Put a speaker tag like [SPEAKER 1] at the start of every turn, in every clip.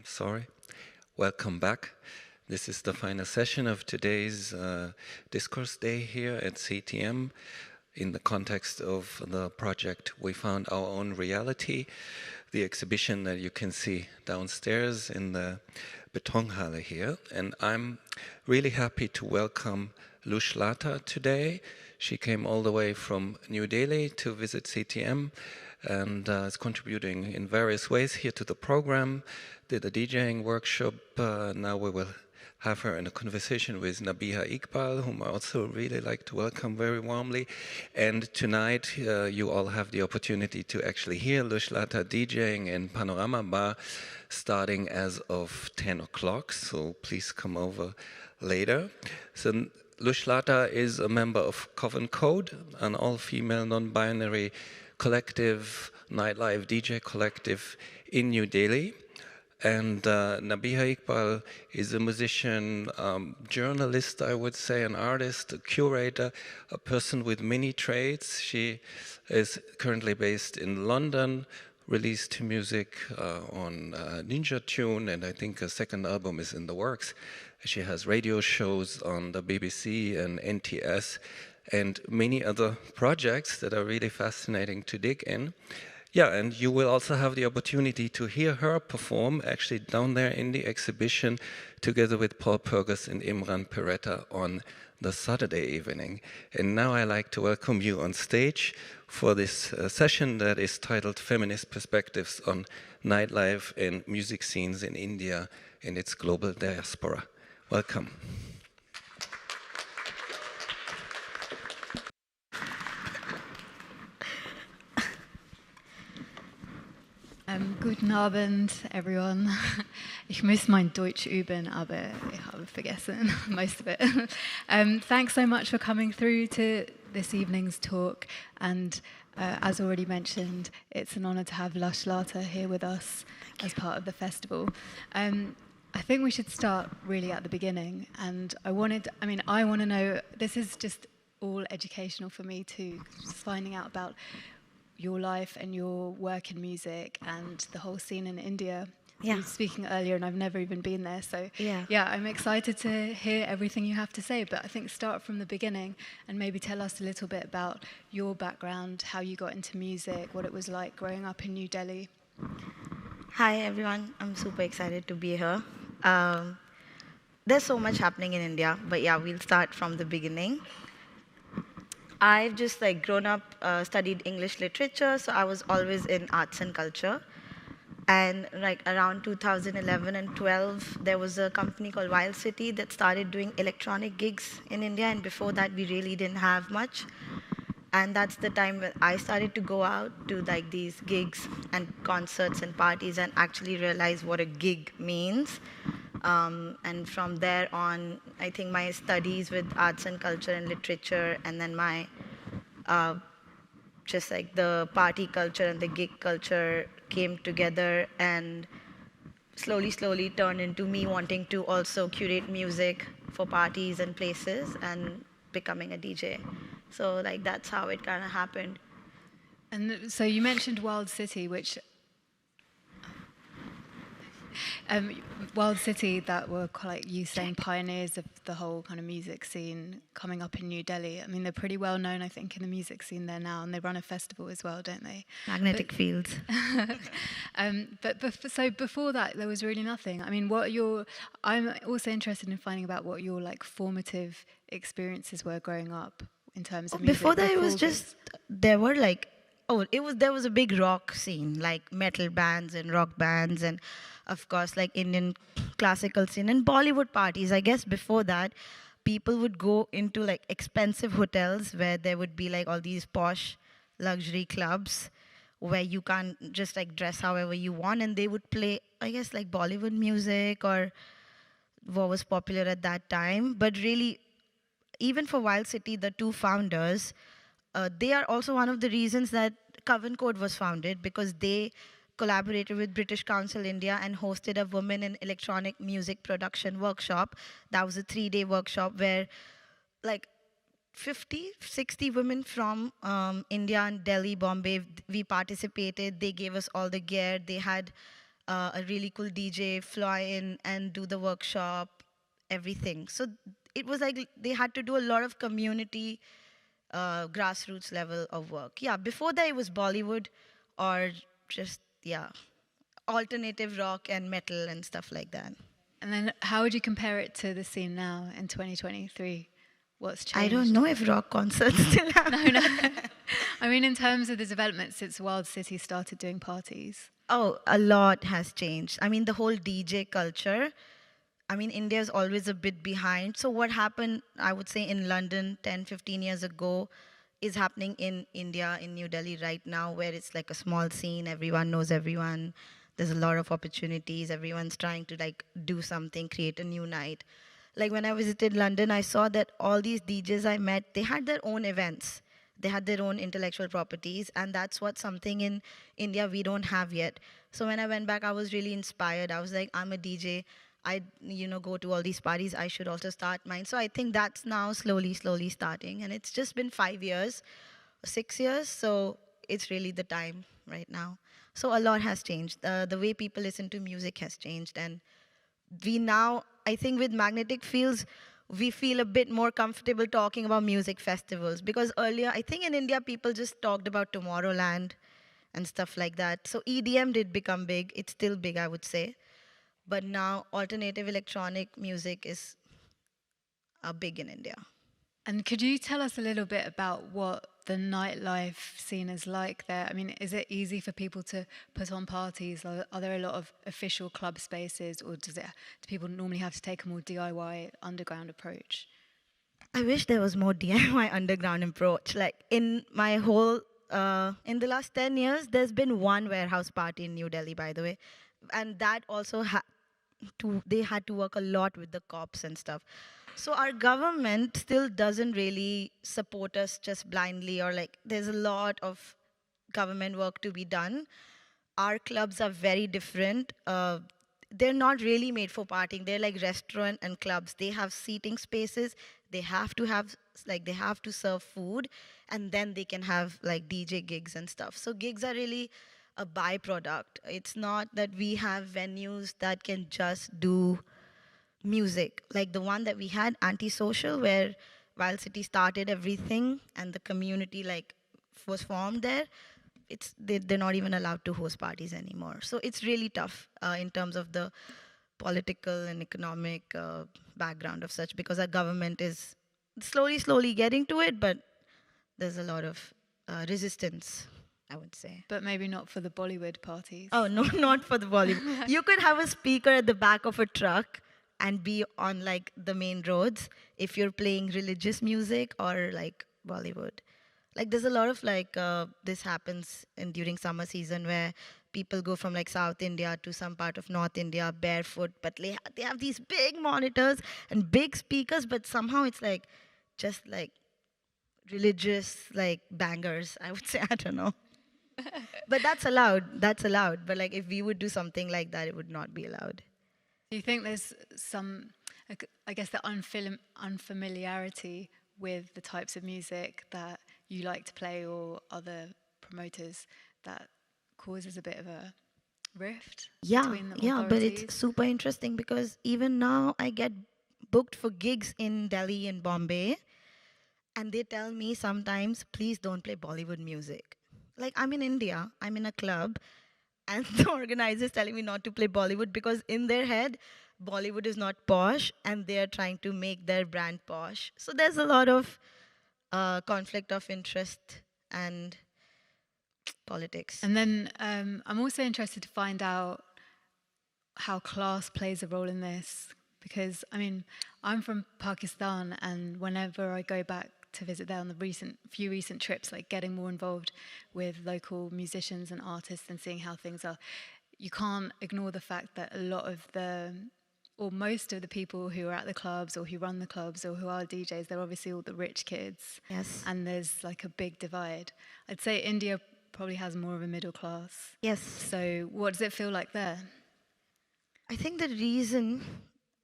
[SPEAKER 1] I'm sorry. Welcome back. This is the final session of today's discourse day here at CTM in the context of the project We Found Our Own Reality, the exhibition that you can see downstairs in the Betonhalle here. And I'm really happy to welcome Lush Lata today. She came all the way from New Delhi to visit CTM and is contributing in various ways here to the program. Did a DJing workshop. Now we will have her in a conversation with Nabihah Iqbal, whom I also really like to welcome very warmly. And tonight you all have the opportunity to actually hear Lush Lata DJing in Panorama Bar starting as of 10 o'clock, so please come over later. So Lush Lata is a member of Coven Code, an all-female non-binary collective, nightlife DJ collective in New Delhi. And Nabihah Iqbal is a musician, journalist, I would say, an artist, a curator, a person with many trades. She is currently based in London, released music on Ninja Tune, and I think a second album is in the works. She has radio shows on the BBC and NTS, and many other projects that are really fascinating to dig in. Yeah, and you will also have the opportunity to hear her perform actually down there in the exhibition together with Paul Purgas and Imran Peretta on the Saturday evening. And now I'd like to welcome you on stage for this session that is titled Feminist Perspectives on Nightlife and Music Scenes in India and its Global Diaspora. Welcome.
[SPEAKER 2] Guten Abend, everyone. Ich muss mein Deutsch üben, aber ich habe vergessen most of it. Thanks so much for coming through to this evening's talk. And as already mentioned, it's an honor to have Lush Lata here with us as part of the festival. I think we should start really at the beginning. And I want to know, this is just all educational for me too, just finding out about your life and your work in music and the whole scene in India.
[SPEAKER 3] Yeah.
[SPEAKER 2] You were speaking earlier and I've never even been there. So
[SPEAKER 3] yeah,
[SPEAKER 2] I'm excited to hear everything you have to say. But I think start from the beginning and maybe tell us a little bit about your background, how you got into music, what it was like growing up in New Delhi.
[SPEAKER 3] Hi, everyone. I'm super excited to be here. There's so much happening in India, but yeah, we'll start from the beginning. I've just grown up, studied English literature, so I was always in arts and culture. And around 2011 and 12, there was a company called Wild City that started doing electronic gigs in India, and before that, we really didn't have much. And that's the time when I started to go out to these gigs and concerts and parties and actually realize what a gig means. And from there on, I think my studies with arts and culture and literature, and then my the party culture and the gig culture came together and slowly turned into me wanting to also curate music for parties and places and becoming a DJ. So that's how it kind of happened.
[SPEAKER 2] And so you mentioned Wild City, which Wild City, that were you saying pioneers of the whole kind of music scene coming up in New Delhi. I mean, they're pretty well known, I think, in the music scene there now, and they run a festival as well, don't they?
[SPEAKER 3] Magnetic Fields.
[SPEAKER 2] So before that, there was really nothing. I mean, I'm also interested in finding about what your formative experiences were growing up in terms of music.
[SPEAKER 3] Before that, it was just there were there was a big rock scene, metal bands and rock bands, and of course Indian classical scene and Bollywood parties. I guess before that, people would go into expensive hotels where there would be all these posh luxury clubs where you can't just dress however you want, and they would play, I guess, Bollywood music or what was popular at that time. But really, even for Wild City, the two founders, they are also one of the reasons that Coven Code was founded, because they collaborated with British Council India and hosted a women in electronic music production workshop. That was a 3-day workshop where 50-60 women from India and Delhi, Bombay, we participated. They gave us all the gear. They had a really cool DJ fly in and do the workshop, everything. So it was like they had to do a lot of community, grassroots level of work. Yeah, before that it was Bollywood or just, yeah, alternative rock and metal and stuff like that.
[SPEAKER 2] And then how would you compare it to the scene now in 2023? What's changed?
[SPEAKER 3] I don't know if rock concerts still happen.
[SPEAKER 2] No. I mean, in terms of the development since Wild City started doing parties.
[SPEAKER 3] Oh, a lot has changed. I mean, the whole DJ culture. I mean, India is always a bit behind. So what happened, I would say, in London 10, 15 years ago is happening in India, in New Delhi right now, where it's like a small scene. Everyone knows everyone. There's a lot of opportunities. Everyone's trying to like do something, create a new night. Like when I visited London, I saw that all these DJs I met, they had their own events. They had their own intellectual properties, and that's what something in India we don't have yet. So when I went back, I was really inspired. I was like, I'm a DJ. I, go to all these parties. I should also start mine. So I think that's now slowly, slowly starting. And it's just been 5 years, 6 years. So it's really the time right now. So a lot has changed. The way people listen to music has changed. And we now, I think with magnetic fields, we feel a bit more comfortable talking about music festivals. Because earlier, I think in India, people just talked about Tomorrowland and stuff like that. So EDM did become big. It's still big, I would say. But now alternative electronic music is big in India.
[SPEAKER 2] And could you tell us a little bit about what the nightlife scene is like there? I mean, is it easy for people to put on parties? Are there a lot of official club spaces, or do people normally have to take a more DIY underground approach?
[SPEAKER 3] I wish there was more DIY underground approach. Like in my whole, in the last 10 years, there's been one warehouse party in New Delhi, by the way. And that also they had to work a lot with the cops and stuff. So our government still doesn't really support us just blindly, or like there's a lot of government work to be done. Our clubs are very different. They're not really made for partying. They're like restaurant and clubs. They have seating spaces. They have to serve food, and then they can have like DJ gigs and stuff. So gigs are really a byproduct. It's not that we have venues that can just do music. Like the one that we had, Antisocial, where Wild City started everything and the community like was formed there. They're not even allowed to host parties anymore. So it's really tough in terms of the political and economic background of such, because our government is slowly getting to it, but there's a lot of resistance, I would say.
[SPEAKER 2] But maybe not for the Bollywood parties.
[SPEAKER 3] Oh, no, not for the Bollywood. You could have a speaker at the back of a truck and be on like the main roads if you're playing religious music or like Bollywood. Like there's a lot of like, this happens during summer season where people go from like South India to some part of North India barefoot, but they have these big monitors and big speakers, but somehow it's like just like religious like bangers, I would say. I don't know. But that's allowed. But like if we would do something like that, it would not be allowed.
[SPEAKER 2] Do you think there's some, I guess, the unfamiliarity with the types of music that you like to play or other promoters that causes a bit of a rift between the authorities?
[SPEAKER 3] Yeah, but it's super interesting because even now I get booked for gigs in Delhi and Bombay, and they tell me sometimes, please don't play Bollywood music. Like I'm in India, I'm in a club, and the organizer is telling me not to play Bollywood because in their head, Bollywood is not posh and they are trying to make their brand posh. So there's a lot of conflict of interest and politics.
[SPEAKER 2] And then I'm also interested to find out how class plays a role in this, because I mean, I'm from Pakistan, and whenever I go back to visit there on the few recent trips, like getting more involved with local musicians and artists and seeing how things are, you can't ignore the fact that a lot of or most of the people who are at the clubs or who run the clubs or who are DJs, they're obviously all the rich kids.
[SPEAKER 3] Yes.
[SPEAKER 2] And there's like a big divide. I'd say India probably has more of a middle class.
[SPEAKER 3] Yes.
[SPEAKER 2] So what does it feel like there?
[SPEAKER 3] I think the reason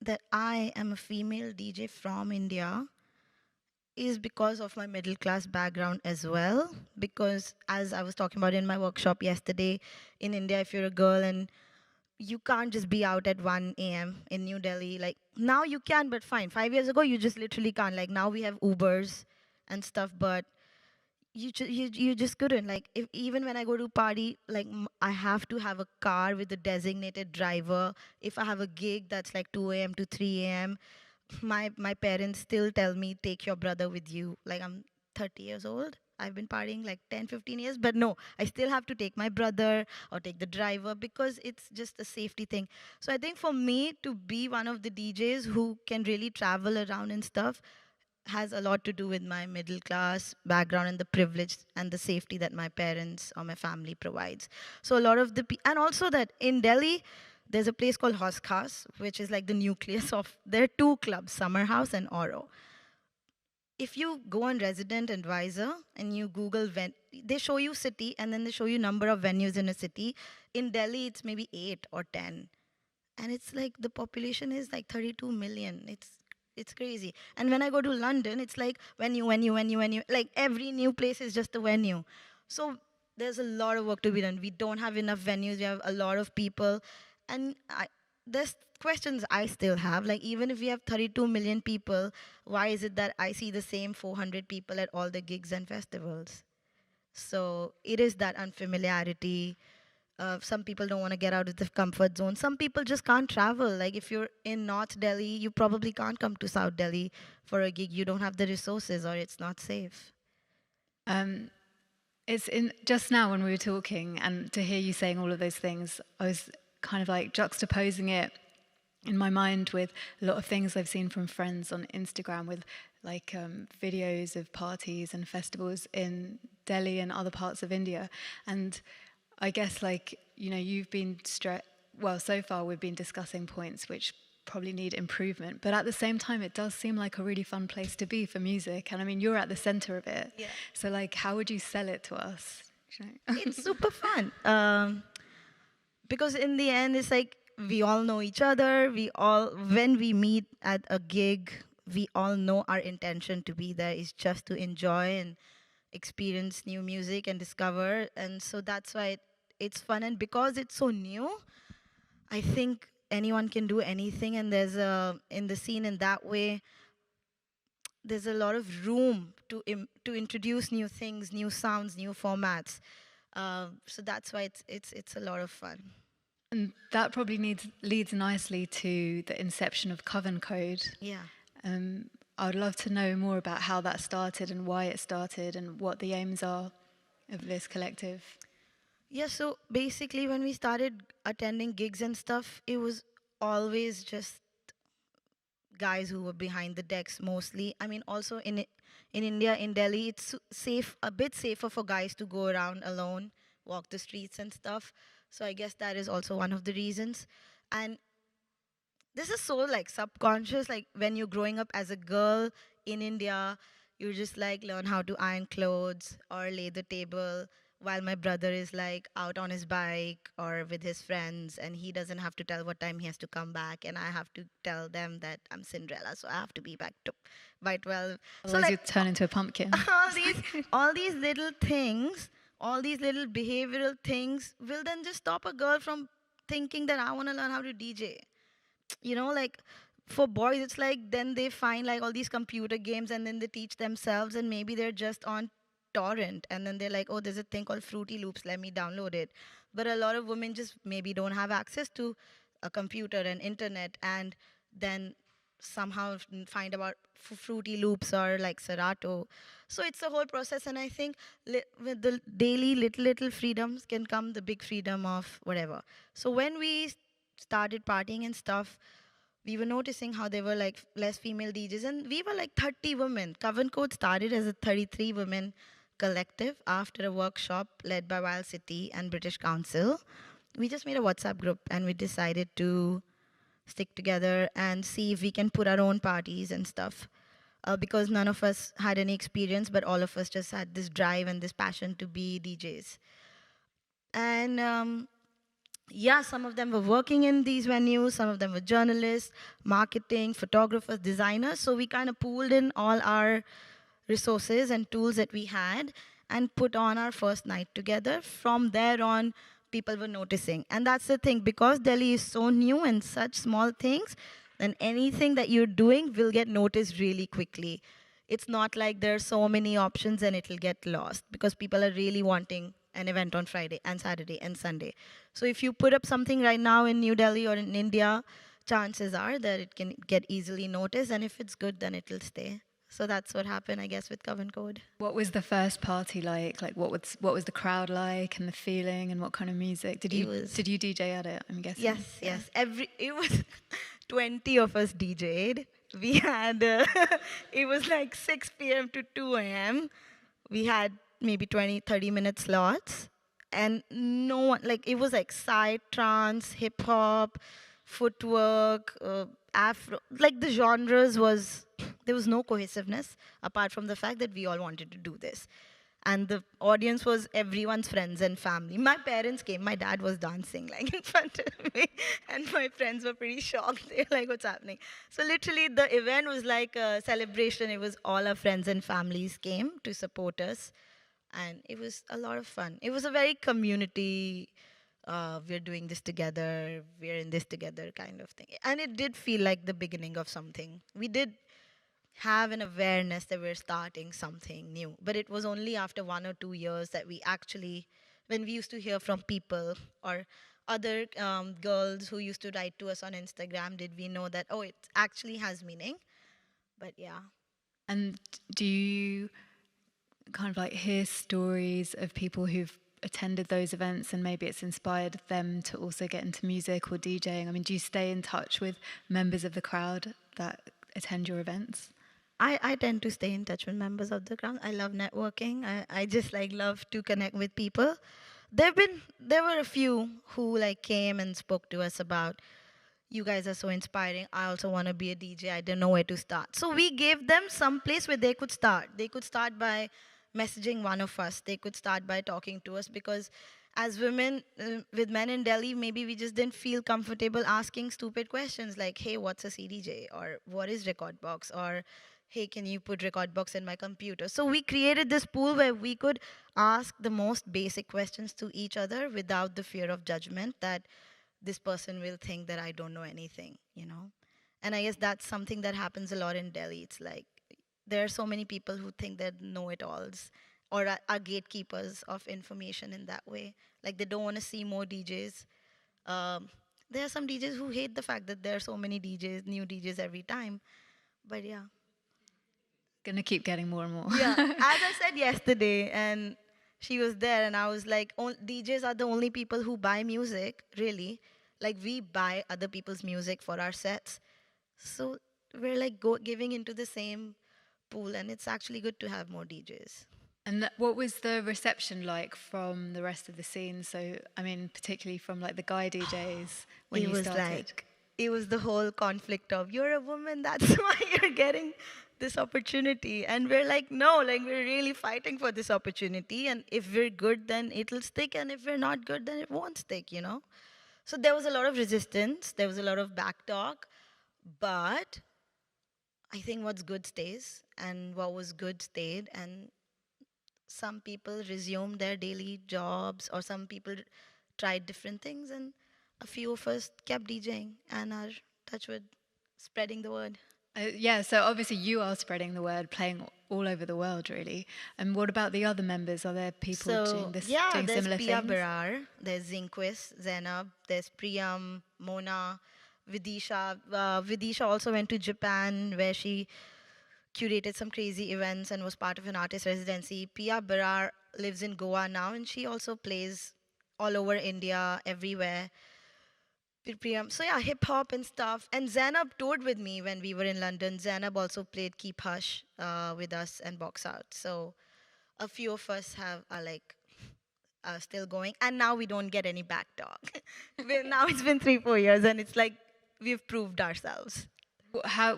[SPEAKER 3] that I am a female DJ from India is because of my middle class background as well. Because as I was talking about in my workshop yesterday, in India, if you're a girl and you can't just be out at 1 a.m. in New Delhi. Like now you can, but fine. 5 years ago, you just literally can't. Like now we have Ubers and stuff, but you just couldn't. Like if even when I go to party, like I have to have a car with a designated driver. If I have a gig that's like 2 a.m. to 3 a.m., my parents still tell me take your brother with you. Like I'm 30 years old. I've been partying like 10, 15 years, but no, I still have to take my brother or take the driver because it's just a safety thing. So I think for me to be one of the DJs who can really travel around and stuff has a lot to do with my middle class background and the privilege and the safety that my parents or my family provides. So a lot of and also that in Delhi, there's a place called Haus Khas, which is like the nucleus of, there are two clubs, Summer House and Oro. If you go on Resident Advisor and you Google, they show you city and then they show you number of venues in a city. In Delhi, it's maybe 8 or 10. And it's like the population is like 32 million. It's crazy. And when I go to London, it's like venue. Like every new place is just a venue. So there's a lot of work to be done. We don't have enough venues. We have a lot of people. And there's questions I still have. Like even if we have 32 million people, why is it that I see the same 400 people at all the gigs and festivals? So it is that unfamiliarity. Some people don't want to get out of the comfort zone. Some people just can't travel. Like if you're in North Delhi, you probably can't come to South Delhi for a gig. You don't have the resources or it's not safe.
[SPEAKER 2] It's in just now when we were talking and to hear you saying all of those things, I was kind of like juxtaposing it in my mind with a lot of things I've seen from friends on Instagram with like videos of parties and festivals in Delhi and other parts of India. And I guess like, you know, you've been so far we've been discussing points which probably need improvement, but at the same time it does seem like a really fun place to be for music, and I mean you're at the center of it.
[SPEAKER 3] Yeah.
[SPEAKER 2] So like how would you sell it to us?
[SPEAKER 3] It's super fun because in the end it's like we all know each other. When we meet at a gig, we all know our intention to be there is just to enjoy and experience new music and discover. And so that's why it's fun. And because it's so new, I think anyone can do anything. And there's in the scene in that way, there's a lot of room to introduce new things, new sounds, new formats. So that's why it's a lot of fun.
[SPEAKER 2] And that probably leads nicely to the inception of Coven Code.
[SPEAKER 3] Yeah.
[SPEAKER 2] I would love to know more about how that started and why it started and what the aims are of this collective.
[SPEAKER 3] Yeah, so basically when we started attending gigs and stuff, it was always just guys who were behind the decks mostly. I mean, also in India, in Delhi, it's a bit safer for guys to go around alone, walk the streets and stuff. So I guess that is also one of the reasons. And this is so like subconscious, like when you're growing up as a girl in India, you just like learn how to iron clothes or lay the table while my brother is like out on his bike or with his friends, and he doesn't have to tell what time he has to come back, and I have to tell them that I'm Cinderella, so I have to be back by 12.
[SPEAKER 2] Otherwise
[SPEAKER 3] so like,
[SPEAKER 2] you turn into a pumpkin.
[SPEAKER 3] all these little things, all these little behavioral things will then just stop a girl from thinking that I want to learn how to DJ. You know, like for boys, it's like then they find like all these computer games and then they teach themselves, and maybe they're just on torrent and then they're like, oh, there's a thing called Fruity Loops, let me download it. But a lot of women just maybe don't have access to a computer and internet, and then somehow find about Fruity Loops or like Serato. So it's a whole process, and I think with the daily little freedoms can come the big freedom of whatever. So when we started partying and stuff, we were noticing how there were like less female DJs, and we were like 30 women. Coven Code started as a 33 women collective after a workshop led by Wild City and British Council. We just made a WhatsApp group and we decided to stick together and see if we can put our own parties and stuff. Because none of us had any experience, but all of us just had this drive and this passion to be DJs. And yeah, some of them were working in these venues, some of them were journalists, marketing, photographers, designers. So we kind of pooled in all our resources and tools that we had and put on our first night together. From there on, people were noticing. And that's the thing, because Delhi is so new and such small things, then anything that you're doing will get noticed really quickly. It's not like there are so many options and it'll get lost, because people are really wanting an event on Friday and Saturday and Sunday. So if you put up something right now in New Delhi or in India, chances are that it can get easily noticed, and if it's good, then it'll stay. So that's what happened, I guess, with Coven Code.
[SPEAKER 2] What was the first party like? Like, what was the crowd like, and the feeling, and what kind of music did you DJ at it? I'm guessing.
[SPEAKER 3] Yes. It was 20 of us DJ'd. We had it was like 6 p.m. to 2 a.m. We had maybe 20-30 minute slots, and no one, like, it was like psy, trance, hip hop, footwork, Afro. Like, the genres there was no cohesiveness apart from the fact that we all wanted to do this. And the audience was everyone's friends and family. My parents came. My dad was dancing like in front of me, and my friends were pretty shocked. They were like, "What's happening?" So literally, the event was like a celebration. It was all our friends and families came to support us, and it was a lot of fun. It was a very community. We're doing this together. We're in this together kind of thing, and it did feel like the beginning of something. We did have an awareness that we're starting something new. But it was only after 1 or 2 years that we actually, when we used to hear from people or other girls who used to write to us on Instagram, did we know that, oh, it actually has meaning. But yeah.
[SPEAKER 2] And do you kind of like hear stories of people who've attended those events and maybe it's inspired them to also get into music or DJing? I mean, do you stay in touch with members of the crowd that attend your events?
[SPEAKER 3] I tend to stay in touch with members of the crowd. I love networking. I just like love to connect with people. There were a few who like came and spoke to us about, you guys are so inspiring. I also want to be a DJ. I didn't know where to start. So we gave them some place where they could start. They could start by messaging one of us. They could start by talking to us, because as women with men in Delhi, maybe we just didn't feel comfortable asking stupid questions like, hey, what's a CDJ? Or what is record box? Or hey, can you put record box in my computer? So we created this pool where we could ask the most basic questions to each other without the fear of judgment that this person will think that I don't know anything, you know? And I guess that's something that happens a lot in Delhi. It's like there are so many people who think they're know-it-alls or are gatekeepers of information in that way. Like, they don't want to see more DJs. There are some DJs who hate the fact that there are so many DJs, new DJs every time. But yeah.
[SPEAKER 2] Gonna keep getting more and more.
[SPEAKER 3] Yeah, as I said yesterday, and she was there, and I was like, DJs are the only people who buy music, really. Like, we buy other people's music for our sets. So we're like giving into the same pool, and it's actually good to have more DJs.
[SPEAKER 2] And what was the reception like from the rest of the scene? So, I mean, particularly from like the guy DJs when you started.
[SPEAKER 3] It was the whole conflict of, you're a woman, that's why you're getting this opportunity. And we're like, no, like, we're really fighting for this opportunity. And if we're good, then it'll stick. And if we're not good, then it won't stick, you know? So there was a lot of resistance. There was a lot of back talk. But I think what's good stays. And what was good stayed. And some people resumed their daily jobs, or some people tried different things. And a few of us kept DJing and are touch with spreading the word.
[SPEAKER 2] Yeah, so obviously you are spreading the word, playing all over the world, really. And what about the other members? Are there people doing this, doing similar things?
[SPEAKER 3] Yeah, there's Pia Barar, there's Zinquis, Zainab, there's Priyam, Mona, Vidisha. Vidisha also went to Japan, where she curated some crazy events and was part of an artist residency. Pia Barar lives in Goa now, and she also plays all over India, everywhere. So yeah, hip hop and stuff. And Zainab toured with me when we were in London. Zainab also played Keep Hush with us and Box Out. So a few of us are still going. And now we don't get any back talk. Now it's been 3-4 years, and it's like we've proved ourselves.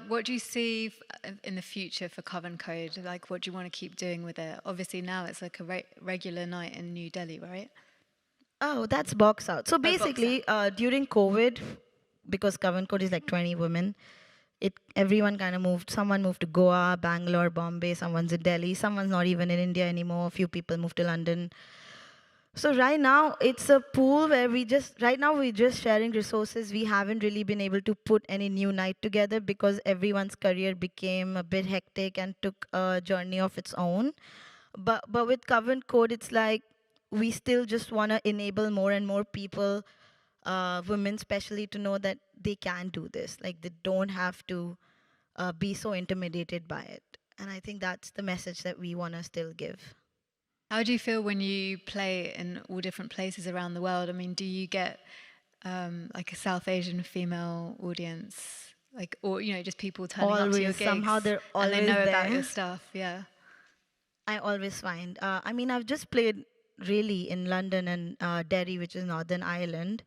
[SPEAKER 2] What do you see in the future for Coven Code? Like, what do you want to keep doing with it? Obviously now it's like a regular night in New Delhi, right?
[SPEAKER 3] Oh, that's Box Out. So basically, during COVID, because Coven Code is like 20 women, everyone kind of moved. Someone moved to Goa, Bangalore, Bombay. Someone's in Delhi. Someone's not even in India anymore. A few people moved to London. So right now it's a pool where we're just sharing resources. We haven't really been able to put any new night together because everyone's career became a bit hectic and took a journey of its own. But with Coven Code, it's like we still just want to enable more and more people, women especially, to know that they can do this. Like they don't have to be so intimidated by it. And I think that's the message that we want to still give.
[SPEAKER 2] How do you feel when you play in all different places around the world? I mean, do you get like a South Asian female audience, like, or just people turning up to your gigs,
[SPEAKER 3] somehow they're always
[SPEAKER 2] and they know about
[SPEAKER 3] there.
[SPEAKER 2] your stuff? Yeah.
[SPEAKER 3] I always find. I mean, I've just played really in London and Derry, which is Northern Ireland,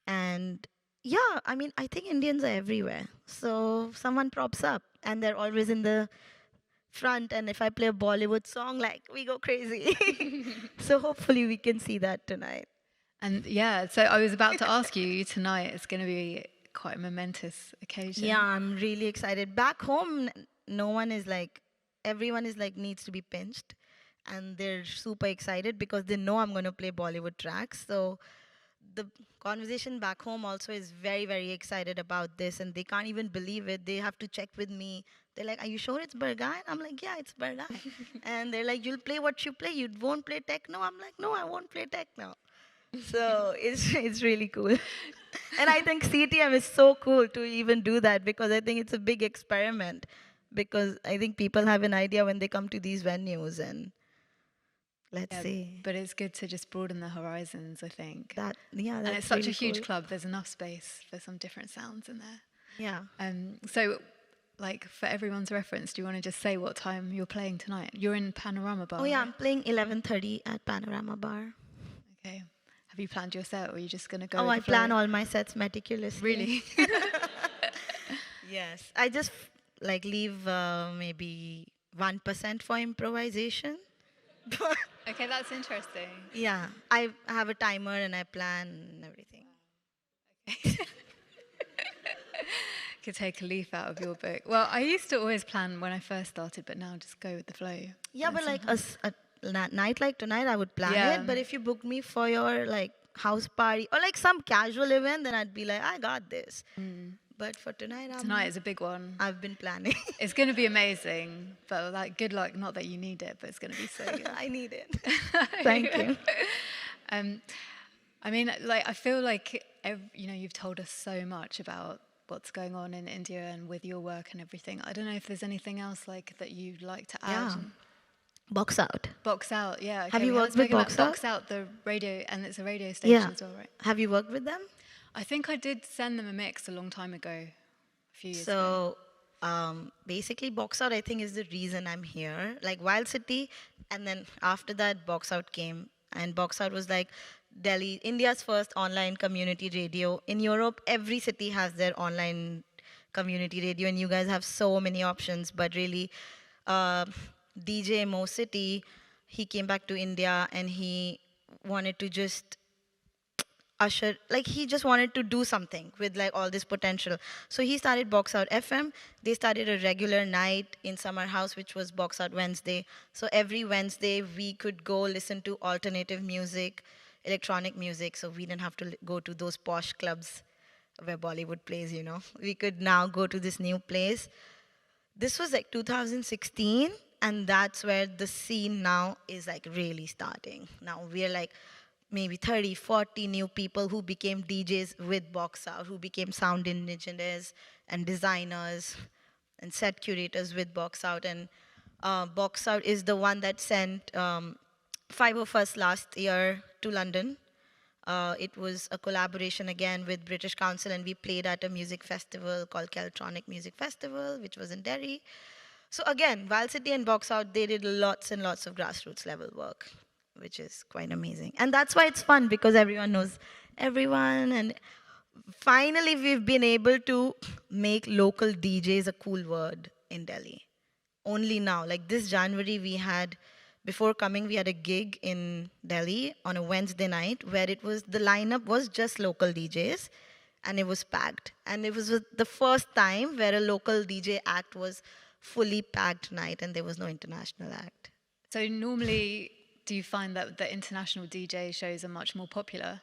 [SPEAKER 3] and yeah, I mean, I think Indians are everywhere. So someone props up, and they're always in the front, and if I play a Bollywood song, like we go crazy. So hopefully we can see that tonight.
[SPEAKER 2] And yeah, so I was about to ask you tonight, it's going to be quite a momentous occasion.
[SPEAKER 3] Yeah, I'm really excited. Back home, no one is like, everyone is like needs to be pinched, and they're super excited because they know I'm going to play Bollywood tracks. So the conversation back home also is very, very excited about this, and they can't even believe it. They have to check with me. They're like, "Are you sure it's Berghain?" I'm like, "Yeah, it's Berghain." And they're like, "You'll play what you play. You won't play techno." I'm like, "No, I won't play techno." So it's really cool. And I think CTM is so cool to even do that because I think it's a big experiment. Because I think people have an idea when they come to these venues, and let's see.
[SPEAKER 2] But it's good to just broaden the horizons, I think.
[SPEAKER 3] That's
[SPEAKER 2] and it's such
[SPEAKER 3] really
[SPEAKER 2] a huge
[SPEAKER 3] cool.
[SPEAKER 2] club. There's enough space for some different sounds in there.
[SPEAKER 3] Yeah.
[SPEAKER 2] So, like, for everyone's reference, do you want to just say what time you're playing tonight? You're in Panorama Bar.
[SPEAKER 3] Oh yeah,
[SPEAKER 2] right?
[SPEAKER 3] I'm playing 11:30 at Panorama Bar.
[SPEAKER 2] Okay. Have you planned your set, or are you just going to go?
[SPEAKER 3] Oh,
[SPEAKER 2] with
[SPEAKER 3] I
[SPEAKER 2] the flow?
[SPEAKER 3] plan all my sets meticulously.
[SPEAKER 2] Really?
[SPEAKER 3] Yes. I just like leave maybe 1% for improvisation.
[SPEAKER 2] Okay, that's interesting.
[SPEAKER 3] Yeah, I have a timer and I plan and everything.
[SPEAKER 2] Could take a leaf out of your book. Well, I used to always plan when I first started, but now just go with the flow.
[SPEAKER 3] Yeah,
[SPEAKER 2] And
[SPEAKER 3] but like
[SPEAKER 2] sometimes-
[SPEAKER 3] a night like tonight, I would plan
[SPEAKER 2] Yeah.
[SPEAKER 3] it. But if you book me for your like house party or like some casual event, then I'd be like, I got this. But for tonight,
[SPEAKER 2] Tonight is a big one.
[SPEAKER 3] I've been planning.
[SPEAKER 2] It's going to be amazing, but like good luck. Not that you need it, but it's going to be so good.
[SPEAKER 3] I need it. Thank you.
[SPEAKER 2] I mean, like I feel like you've told us so much about what's going on in India and with your work and everything. I don't know if there's anything else like that you'd like to add.
[SPEAKER 3] Yeah. Box Out.
[SPEAKER 2] Box Out, yeah. Okay,
[SPEAKER 3] Have you
[SPEAKER 2] we
[SPEAKER 3] worked
[SPEAKER 2] haven't
[SPEAKER 3] with
[SPEAKER 2] spoken
[SPEAKER 3] Box
[SPEAKER 2] about
[SPEAKER 3] Out?
[SPEAKER 2] Box Out, the radio, and it's a radio station as well, right?
[SPEAKER 3] Have you worked with them?
[SPEAKER 2] I think I did send them a mix a long time ago, a few years ago.
[SPEAKER 3] So basically, Box Out, I think, is the reason I'm here. Like Wild City, and then after that, Box Out came. And Box Out was like Delhi, India's first online community radio. In Europe, every city has their online community radio, and you guys have so many options. But really, DJ Mo City, he came back to India, and he wanted to just he just wanted to do something with like all this potential. So he started Box Out FM. They started a regular night in Summer House, which was Box Out Wednesday. So every Wednesday we could go listen to alternative music, electronic music. So we didn't have to go to those posh clubs where Bollywood plays, We could now go to this new place. This was like 2016, and that's where the scene now is like really starting. Now we're like maybe 30, 40 new people who became DJs with Box Out, who became sound engineers and designers and set curators with Box Out. And Box Out is the one that sent 5 of us last year to London. It was a collaboration again with British Council, and we played at a music festival called Keltronic Music Festival, which was in Derry. So again, Wild City and Box Out, they did lots and lots of grassroots level work, which is quite amazing. And that's why it's fun, because everyone knows everyone. And finally, we've been able to make local DJs a cool word in Delhi. Only now, like this January, before coming, we had a gig in Delhi on a Wednesday night where the lineup was just local DJs, and it was packed. And it was the first time where a local DJ act was fully packed night, and there was no international act.
[SPEAKER 2] So normally do you find that the international DJ shows are much more popular?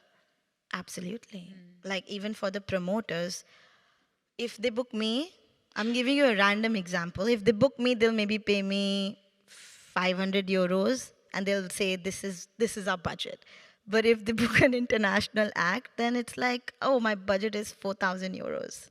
[SPEAKER 3] Absolutely. Like even for the promoters, if they book me, I'm giving you a random example. If they book me, they'll maybe pay me 500 euros and they'll say this is our budget. But if they book an international act, then it's like, oh, my budget is 4,000 euros.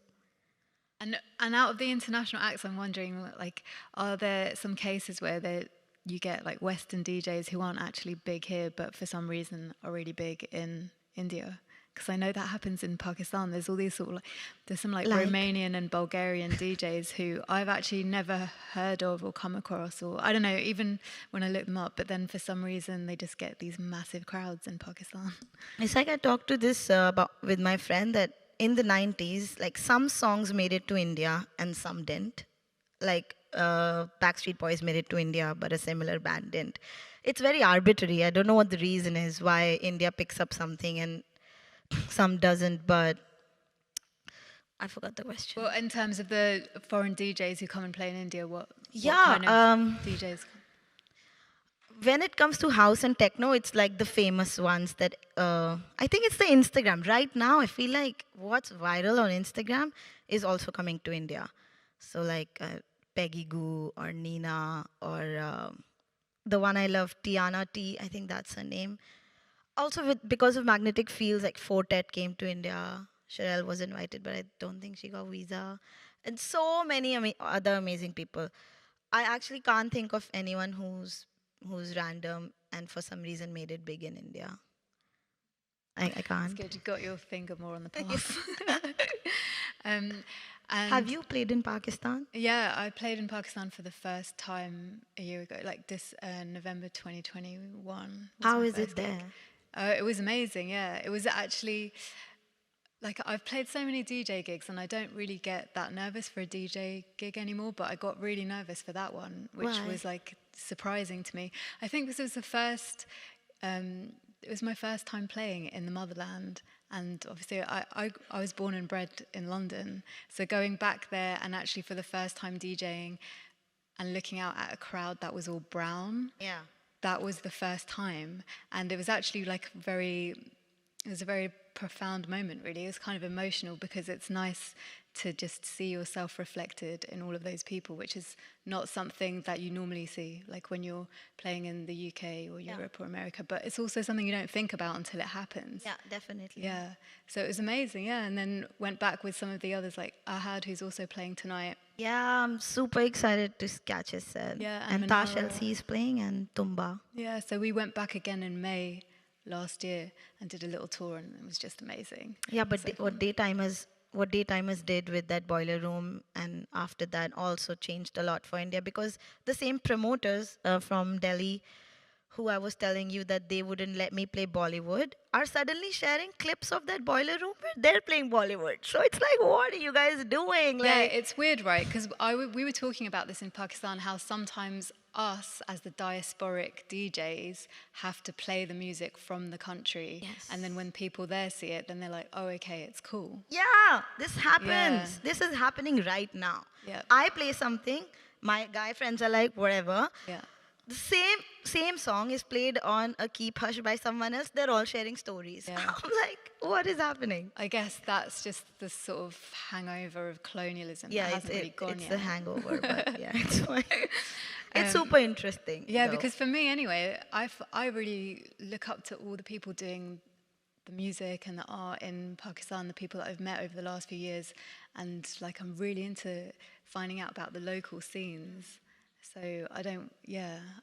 [SPEAKER 2] And out of the international acts, I'm wondering, like, are there some cases where you get like Western DJs who aren't actually big here, but for some reason are really big in India? Because I know that happens in Pakistan. There's all these sort of there's some like Romanian and Bulgarian DJs who I've actually never heard of or come across, or I don't know, even when I look them up. But then for some reason they just get these massive crowds in Pakistan.
[SPEAKER 3] It's like I talked to this with my friend that in the 90s, like some songs made it to India and some didn't. Like Backstreet Boys made it to India, but a similar band didn't. It's very arbitrary. I don't know what the reason is why India picks up something and some doesn't, but I forgot the question.
[SPEAKER 2] Well, in terms of the foreign DJs who come and play in India, what
[SPEAKER 3] Yeah,
[SPEAKER 2] kind of DJs?
[SPEAKER 3] When it comes to house and techno, it's like the famous ones that I think it's the Instagram. Right now, I feel like what's viral on Instagram is also coming to India. So like Peggy Goo or Nina or the one I love, Tiana T, I think that's her name. Also, because of magnetic fields, like Fortet came to India. Sherelle was invited, but I don't think she got visa. And so many other amazing people. I actually can't think of anyone who's random and for some reason made it big in India. I can't.
[SPEAKER 2] It's good. You got your finger more on the pulse. And
[SPEAKER 3] have you played in Pakistan?
[SPEAKER 2] Yeah, I played in Pakistan for the first time a year ago, like this November 2021.
[SPEAKER 3] How is it there?
[SPEAKER 2] It was amazing, yeah. It was actually, like, I've played so many DJ gigs and I don't really get that nervous for a DJ gig anymore, but I got really nervous for that one, which was, like, surprising to me. I think this was it was my first time playing in the motherland, and obviously I was born and bred in London, so going back there and actually for the first time DJing and looking out at a crowd that was all brown.
[SPEAKER 3] Yeah.
[SPEAKER 2] That was the first time, and it was actually like it was a very profound moment, really. It was kind of emotional because it's nice to just see yourself reflected in all of those people, which is not something that you normally see, like when you're playing in the UK or Europe or America, but it's also something you don't think about until it happens.
[SPEAKER 3] Yeah, definitely.
[SPEAKER 2] Yeah, so it was amazing, yeah, and then went back with some of the others, like Ahad, who's also playing tonight.
[SPEAKER 3] Yeah, I'm super excited to catch his set.
[SPEAKER 2] Yeah,
[SPEAKER 3] and Tash LC is playing and Tumba.
[SPEAKER 2] Yeah, so we went back again in May last year and did a little tour, and it was just amazing.
[SPEAKER 3] Yeah, but what Daytimers did with that boiler room and after that also changed a lot for India, because the same promoters from Delhi who I was telling you that they wouldn't let me play Bollywood are suddenly sharing clips of that boiler room where they're playing Bollywood. So it's like, what are you guys doing?
[SPEAKER 2] Yeah, it's weird, right? Because we were talking about this in Pakistan, how sometimes us as the diasporic DJs have to play the music from the country.
[SPEAKER 3] Yes.
[SPEAKER 2] And then when people there see it, then they're like, oh, okay, it's cool.
[SPEAKER 3] Yeah, this happens.
[SPEAKER 2] Yeah.
[SPEAKER 3] This is happening right now.
[SPEAKER 2] Yeah.
[SPEAKER 3] I play something, my guy friends are like, whatever.
[SPEAKER 2] Yeah.
[SPEAKER 3] The same song is played on a Keep Hush by someone else. They're all sharing stories.
[SPEAKER 2] Yeah.
[SPEAKER 3] I'm like, what is happening?
[SPEAKER 2] I guess that's just the sort of hangover of colonialism.
[SPEAKER 3] Yeah,
[SPEAKER 2] that hasn't really gone
[SPEAKER 3] it's
[SPEAKER 2] yet.
[SPEAKER 3] the hangover, but yeah, it's fine. It's super interesting.
[SPEAKER 2] Yeah,
[SPEAKER 3] though.
[SPEAKER 2] because for me anyway, I really look up to all the people doing the music and the art in Pakistan, the people that I've met over the last few years, and like I'm really into finding out about the local scenes. So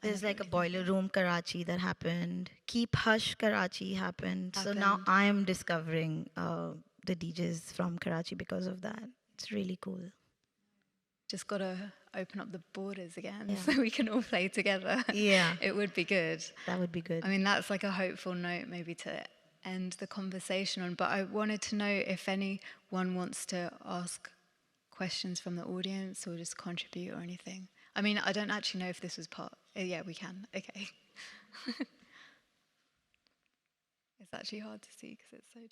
[SPEAKER 3] There's like a boiler room Karachi that happened. Keep Hush Karachi happened. So now I am discovering the DJs from Karachi because of that. It's really cool.
[SPEAKER 2] Just got to open up the borders again so we can all play together.
[SPEAKER 3] Yeah.
[SPEAKER 2] It would be good.
[SPEAKER 3] That would be good.
[SPEAKER 2] I mean, that's like a hopeful note maybe to end the conversation on. But I wanted to know if anyone wants to ask questions from the audience or just contribute or anything. I mean, I don't actually know if this was part... yeah, we can. Okay. It's actually hard to see because it's so dark.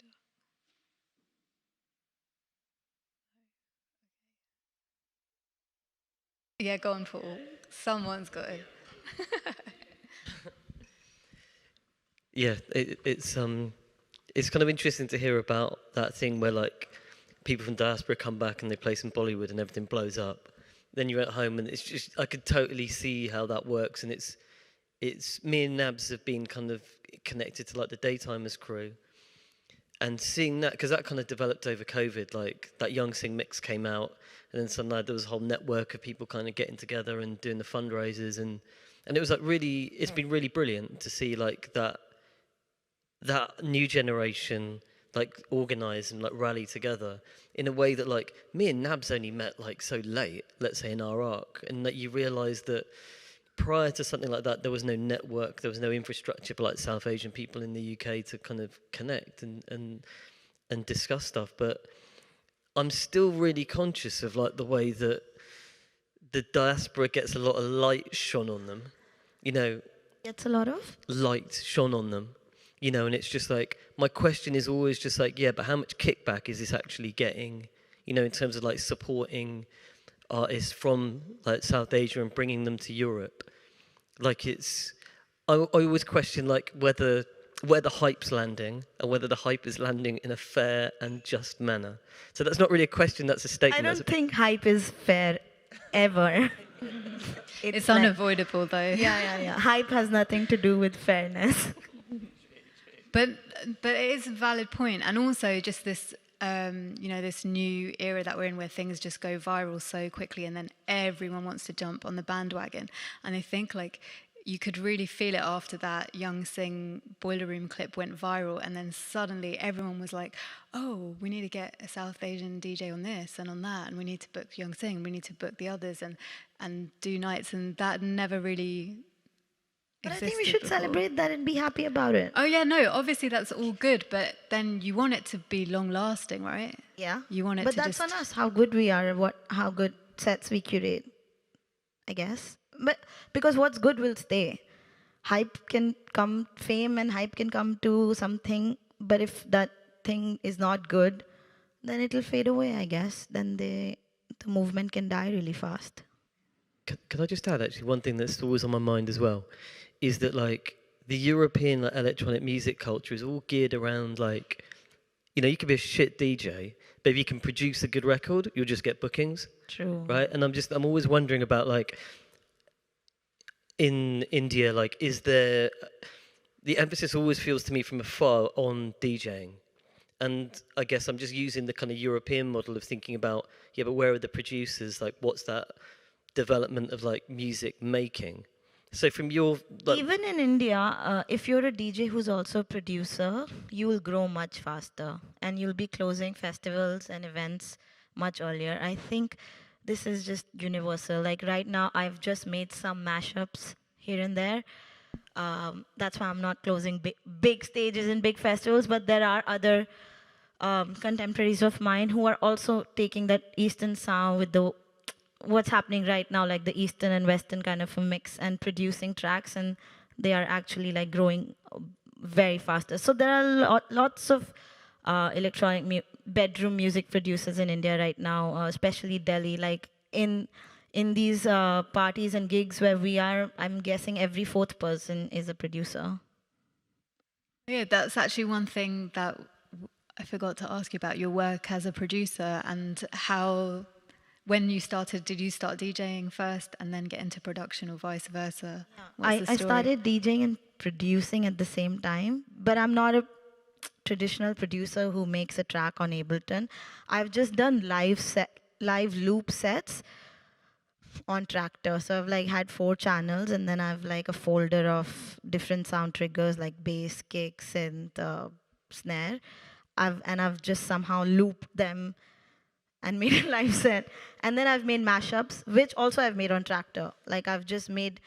[SPEAKER 2] Yeah, go on, Paul. Someone's got to.
[SPEAKER 4] Yeah, it's kind of interesting to hear about that thing where like people from Diaspora come back and they play some Bollywood and everything blows up. Then you're at home and it's just, I could totally see how that works. And it's me and Nabs have been kind of connected to like the Daytimers crew. And seeing that, because that kind of developed over COVID, like that Young Sing mix came out, and then suddenly there was a whole network of people kind of getting together and doing the fundraisers, and it was like really, it's been really brilliant to see like that new generation like organize and like rally together in a way that like me and Nabs only met like so late, let's say in our arc, and that you realize that prior to something like that, there was no network, there was no infrastructure for like South Asian people in the UK to kind of connect and discuss stuff. But I'm still really conscious of like the way that the diaspora gets a lot of light shone on them, you know.
[SPEAKER 3] Gets a lot of
[SPEAKER 4] light shone on them, you know, and it's just like, my question is always just like, yeah, but how much kickback is this actually getting, you know, in terms of like supporting artists from like South Asia and bringing them to Europe? Like I always question like where the hype's landing and whether the hype is landing in a fair and just manner. So that's not really a question, that's a statement.
[SPEAKER 3] I don't think hype is fair ever.
[SPEAKER 2] It's unavoidable though.
[SPEAKER 3] Yeah. Hype has nothing to do with fairness.
[SPEAKER 2] But it is a valid point, and also just this this new era that we're in where things just go viral so quickly and then everyone wants to jump on the bandwagon. And I think like you could really feel it after that Young Sing Boiler Room clip went viral, and then suddenly everyone was like, oh, we need to get a South Asian DJ on this and on that, and we need to book Young Sing, we need to book the others and do nights, and that never really
[SPEAKER 3] But I think we should celebrate that and be happy about it.
[SPEAKER 2] Oh yeah, no, obviously that's all good, but then you want it to be long lasting, right?
[SPEAKER 3] Yeah.
[SPEAKER 2] You want it
[SPEAKER 3] but
[SPEAKER 2] to
[SPEAKER 3] that's on us, how good we are, how good sets we curate, I guess. But because what's good will stay. Hype can come, fame and hype can come to something, but if that thing is not good, then it'll fade away, I guess. Then the movement can die really fast.
[SPEAKER 4] Can I just add actually one thing that's always on my mind as well, is that like the European like, electronic music culture is all geared around like, you know, you could be a shit DJ, but if you can produce a good record, you'll just get bookings.
[SPEAKER 3] True.
[SPEAKER 4] Right? And I'm always wondering about like, in India, like, is there, the emphasis always feels to me from afar on DJing. And I guess I'm just using the kind of European model of thinking about, yeah, but where are the producers? Like, what's that development of like music making? So from your... Like,
[SPEAKER 3] even in India, if you're a DJ who's also a producer, you will grow much faster and you'll be closing festivals and events much earlier. I think this is just universal. Like right now, I've just made some mashups here and there. That's why I'm not closing big stages and big festivals, but there are other contemporaries of mine who are also taking that Eastern sound with the what's happening right now, like the Eastern and Western kind of a mix, and producing tracks, and they are actually like growing very faster. So there are lots of electronic bedroom music producers in India right now, especially Delhi. Like in these parties and gigs where we are, I'm guessing every fourth person is a producer.
[SPEAKER 2] Yeah, that's actually one thing that I forgot to ask you about, your work as a producer, and how, when you started, did you start DJing first and then get into production, or vice versa?
[SPEAKER 3] I started DJing and producing at the same time, but I'm not a traditional producer who makes a track on Ableton. I've just done live loop sets on Tractor. So I've like had 4 channels, and then I've like a folder of different sound triggers like bass, kicks, and snare. I've just somehow looped them and made a live set. And then I've made mashups, which also I've made on Tractor. Like I've just made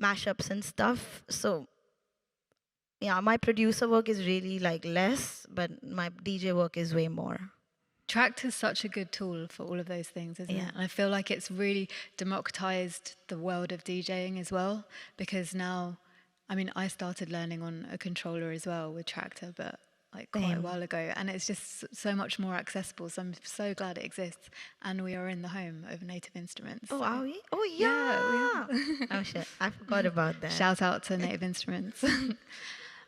[SPEAKER 3] mashups and stuff. So yeah, my producer work is really like less, but my DJ work is way more.
[SPEAKER 2] Tractor's such a good tool for all of those things, isn't it? And I feel like it's really democratized the world of DJing as well, because now, I mean, I started learning on a controller as well with Tractor, but like quite a while ago, and it's just so much more accessible. So I'm so glad it exists, and we are in the home of Native Instruments.
[SPEAKER 3] Oh, are we? Oh, yeah. Oh shit, I forgot about that.
[SPEAKER 2] Shout out to Native Instruments.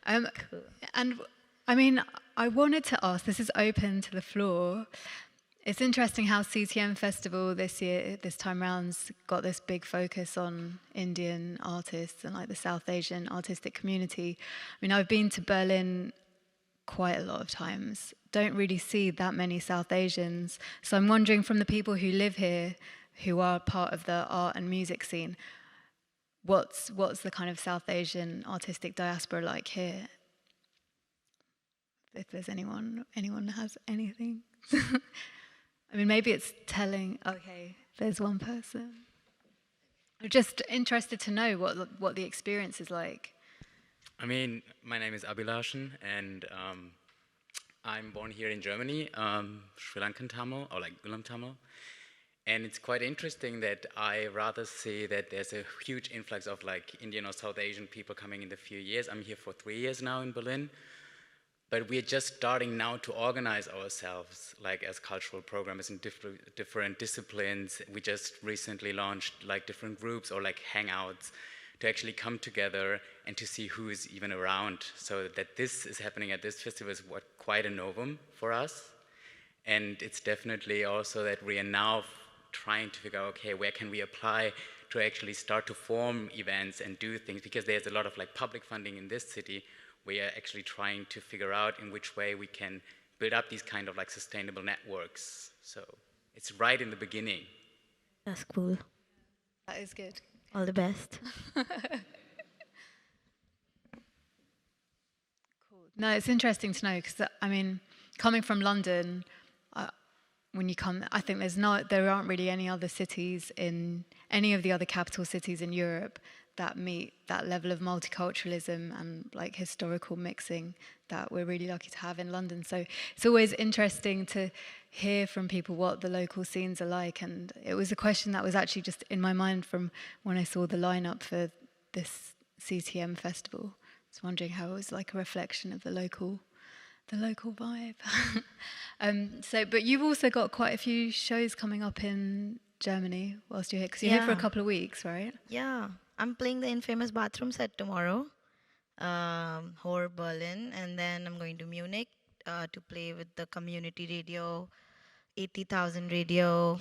[SPEAKER 3] Cool.
[SPEAKER 2] And I mean, I wanted to ask, this is open to the floor. It's interesting how CTM Festival this year, this time round's got this big focus on Indian artists and like the South Asian artistic community. I mean, I've been to Berlin quite a lot of times. Don't really see that many South Asians. So I'm wondering, from the people who live here, who are part of the art and music scene, what's the kind of South Asian artistic diaspora like here? If there's anyone has anything. I mean, maybe it's telling, okay, there's one person. I'm just interested to know what the experience is like.
[SPEAKER 5] I mean, my name is Abhilashan, and I'm born here in Germany, Sri Lankan Tamil, or like Ulam Tamil. And it's quite interesting that I rather see that there's a huge influx of like Indian or South Asian people coming in the few years. I'm here for 3 years now in Berlin. But we're just starting now to organize ourselves, like as cultural programmers in different disciplines. We just recently launched like different groups or like hangouts to actually come together and to see who is even around. So that this is happening at this festival is quite a novum for us. And it's definitely also that we are now trying to figure out, okay, where can we apply to actually start to form events and do things, because there's a lot of like public funding in this city. We are actually trying to figure out in which way we can build up these kind of like sustainable networks. So it's right in the beginning.
[SPEAKER 3] That's cool.
[SPEAKER 2] That is good.
[SPEAKER 3] All the best.
[SPEAKER 2] Cool. No, it's interesting to know, because I mean, coming from London, when you come, I think there aren't really any other cities in any of the other capital cities in Europe that meet that level of multiculturalism and like historical mixing that we're really lucky to have in London. So it's always interesting to hear from people what the local scenes are like. And it was a question that was actually just in my mind from when I saw the lineup for this CTM festival. I was wondering how it was like a reflection of the local vibe. But you've also got quite a few shows coming up in Germany whilst you're here, because you're here for a couple of weeks, right?
[SPEAKER 3] Yeah, I'm playing the infamous bathroom set tomorrow, Horror Berlin, and then I'm going to Munich to play with the community radio, 80,000 radio,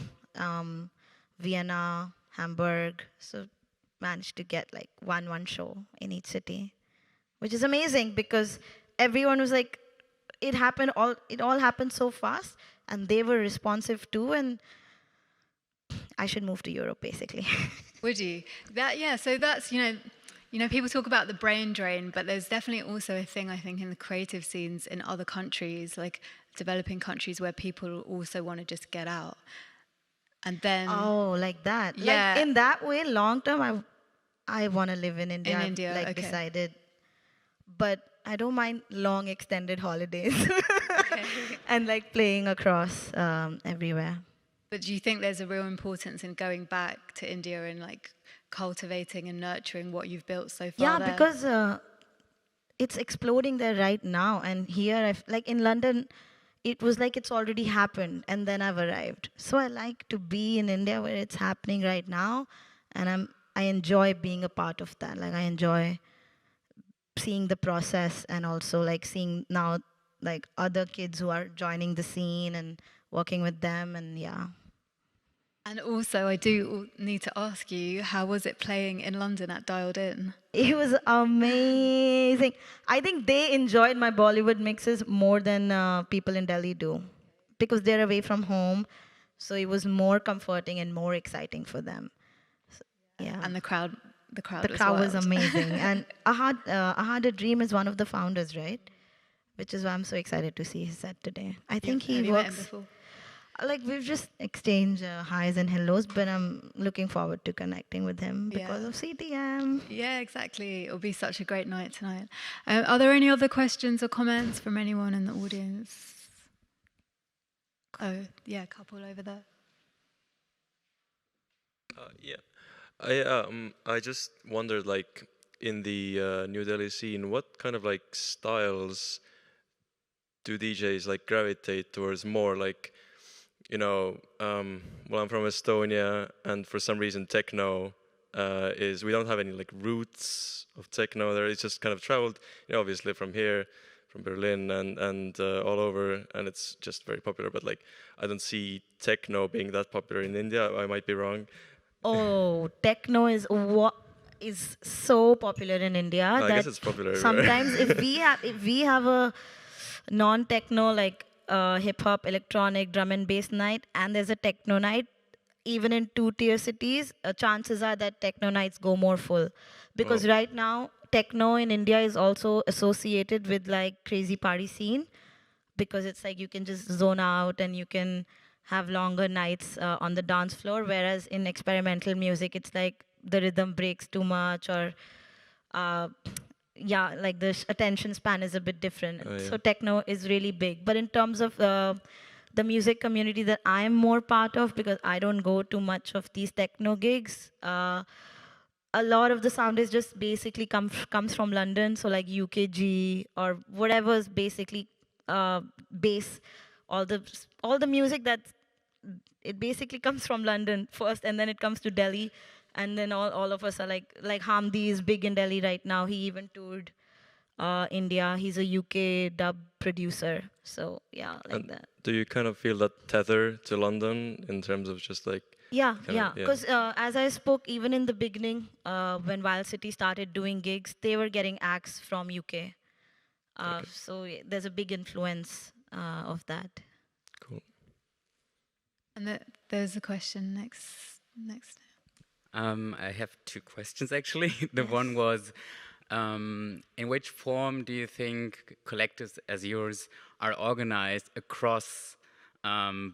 [SPEAKER 3] Vienna, Hamburg. So managed to get like one show in each city, which is amazing because everyone was like, it all happened so fast, and they were responsive too, and I should move to Europe basically.
[SPEAKER 2] Would you? So that's, you know, people talk about the brain drain, but there's definitely also a thing, I think, in the creative scenes in other countries, like developing countries, where people also want to just get out. And then...
[SPEAKER 3] Oh, like that.
[SPEAKER 2] Yeah.
[SPEAKER 3] Like in that way, long term, I want to live in India.
[SPEAKER 2] In India,
[SPEAKER 3] I've
[SPEAKER 2] okay.
[SPEAKER 3] decided. But I don't mind long extended holidays.
[SPEAKER 2] Okay.
[SPEAKER 3] And like playing across everywhere.
[SPEAKER 2] But do you think there's a real importance in going back to India and like cultivating and nurturing what you've built so far?
[SPEAKER 3] Yeah,
[SPEAKER 2] there?
[SPEAKER 3] because it's exploding there right now. And here, like in London, it was like it's already happened, and then I've arrived. So I like to be in India where it's happening right now, and I enjoy being a part of that. Like I enjoy seeing the process, and also like seeing now like other kids who are joining the scene and working with them, and yeah.
[SPEAKER 2] And also, I do need to ask you, how was it playing in London at Dialed In?
[SPEAKER 3] It was amazing. I think they enjoyed my Bollywood mixes more than people in Delhi do, because they're away from home. So it was more comforting and more exciting for them. So, yeah.
[SPEAKER 2] And the crowd
[SPEAKER 3] was amazing. And Ahad a Dream is one of the founders, right? Which is why I'm so excited to see his set today. I think
[SPEAKER 2] Have
[SPEAKER 3] he
[SPEAKER 2] you met him
[SPEAKER 3] works.
[SPEAKER 2] before?
[SPEAKER 3] Like we've just exchanged highs and hellos, but I'm looking forward to connecting with him because of CTM.
[SPEAKER 2] Yeah, exactly. It'll be such a great night tonight. Are there any other questions or comments from anyone in the audience? Oh, yeah, a couple over there.
[SPEAKER 6] I just wondered, like, in the New Delhi scene, what kind of like styles do DJs like gravitate towards more? Like, you know, well, I'm from Estonia, and for some reason techno is we don't have any like roots of techno there. It's just kind of traveled, obviously from here, from Berlin and all over, and it's just very popular. But like, I don't see techno being that popular in India. I might be wrong.
[SPEAKER 3] Oh, techno is what is so popular in India
[SPEAKER 6] I
[SPEAKER 3] that
[SPEAKER 6] guess it's popular everywhere.
[SPEAKER 3] sometimes if we have a non-techno like hip hop, electronic, drum and bass night, and there's a techno night, even in two-tier cities, chances are that techno nights go more full, because right now techno in India is also associated with like crazy party scene, because it's like you can just zone out and you can have longer nights on the dance floor, whereas in experimental music it's like the rhythm breaks too much, or like the attention span is a bit different. So techno is really big. But in terms of the music community that I'm more part of, because I don't go to much of these techno gigs, a lot of the sound is just basically comes from London. So like UKG or whatever's basically bass, all the music it basically comes from London first, and then it comes to Delhi, and then all of us are like Hamdi is big in Delhi right now. He even toured India. He's a UK dub producer. So yeah, like that.
[SPEAKER 6] Do you kind of feel that tether to London in terms of just like?
[SPEAKER 3] Yeah. Because as I spoke, even in the beginning, when Wild City started doing gigs, they were getting acts from UK. So there's a big influence of that.
[SPEAKER 6] Cool.
[SPEAKER 2] And there's a question next.
[SPEAKER 5] I have two questions actually. The one was, in which form do you think collectives as yours are organized across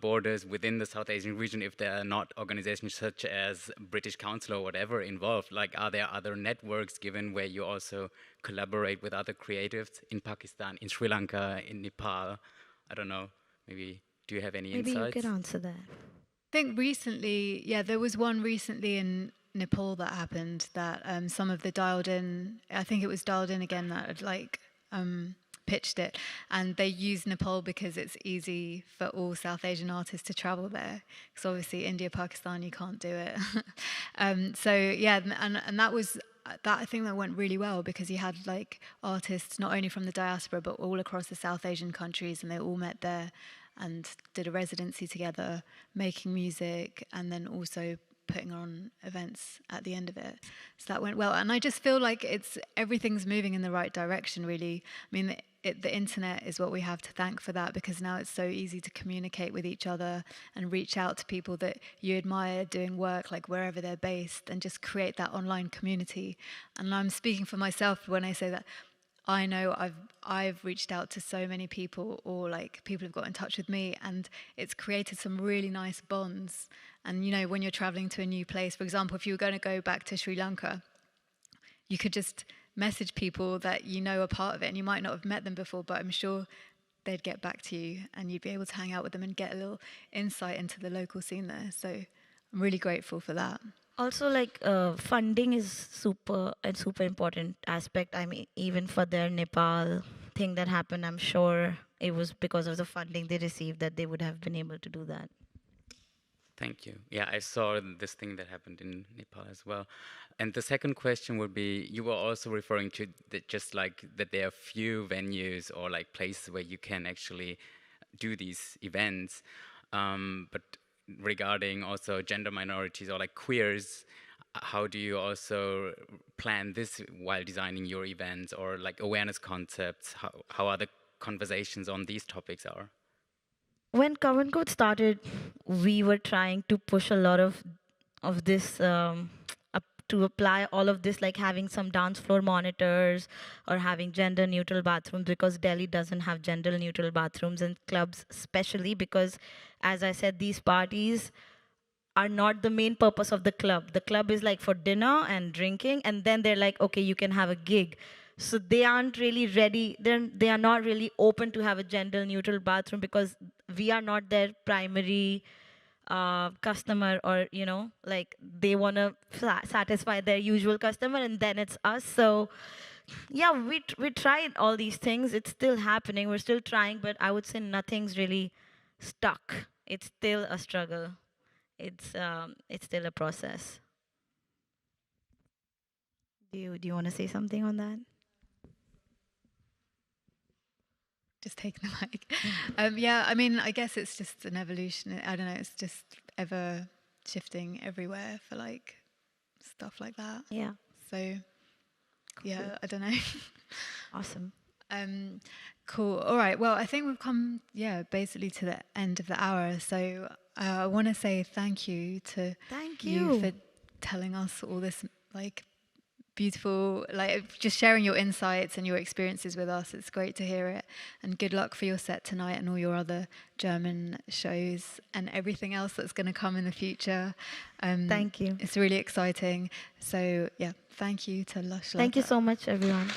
[SPEAKER 5] borders within the South Asian region, if there are not organizations such as British Council or whatever involved? Like, are there other networks given where you also collaborate with other creatives in Pakistan, in Sri Lanka, in Nepal? I don't know, maybe, do you have any insights?
[SPEAKER 3] Maybe you could answer that.
[SPEAKER 2] I think recently, there was one recently in Nepal that happened that some of the Dialed In, I think it was Dialed In again that had like pitched it, and they used Nepal because it's easy for all South Asian artists to travel there, because obviously India, Pakistan, you can't do it. So yeah, and that was that, I think that went really well, because you had like artists not only from the diaspora but all across the South Asian countries, and they all met there and did a residency together, making music, and then also putting on events at the end of it. So that went well. And I just feel like everything's moving in the right direction, really. I mean, the internet is what we have to thank for that, because now it's so easy to communicate with each other and reach out to people that you admire doing work, like wherever they're based, and just create that online community. And I'm speaking for myself when I say that. I know I've reached out to so many people, or like people have got in touch with me, and it's created some really nice bonds. And when you're traveling to a new place, for example, if you were going to go back to Sri Lanka, you could just message people that are part of it, and you might not have met them before, but I'm sure they'd get back to you, and you'd be able to hang out with them and get a little insight into the local scene there. So I'm really grateful for that.
[SPEAKER 3] Also, like funding is super important aspect. I mean, even for their Nepal thing that happened, I'm sure it was because of the funding they received that they would have been able to do that.
[SPEAKER 5] Thank you. Yeah, I saw this thing that happened in Nepal as well. And the second question would be, you were also referring to just like that there are few venues or like places where you can actually do these events. But regarding also gender minorities or like queers, how do you also plan this while designing your events, or like awareness concepts? How are the conversations on these topics are?
[SPEAKER 3] When Coven Code started, we were trying to push a lot of this to apply all of this, like having some dance floor monitors or having gender neutral bathrooms, because Delhi doesn't have gender neutral bathrooms, and clubs especially, because as I said, these parties are not the main purpose of the club. The club is like for dinner and drinking, and then they're like, okay, you can have a gig. So they aren't really ready. They are not really open to have a gender neutral bathroom, because we are not their primary customer, or like they want to satisfy their usual customer, and then it's us. So yeah, we tried all these things. It's still happening. We're still trying, but I would say nothing's really stuck. It's still a struggle. It's still a process. Do you want to say something on that?
[SPEAKER 2] Just taking the mic. Yeah, I mean, I guess it's just an evolution. I don't know, it's just ever shifting everywhere for like stuff like that.
[SPEAKER 3] Yeah.
[SPEAKER 2] So, yeah, I don't know.
[SPEAKER 3] Awesome.
[SPEAKER 2] Cool. All right. Well, I think we've come, basically to the end of the hour. So I want to say thank you to you for telling us all this, like, beautiful, like, just sharing your insights and your experiences with us. It's great to hear it. And good luck for your set tonight and all your other German shows and everything else that's going to come in the future.
[SPEAKER 3] Thank you.
[SPEAKER 2] It's really exciting. So, yeah, thank you to Lush Lata.
[SPEAKER 3] Thank you so much, everyone.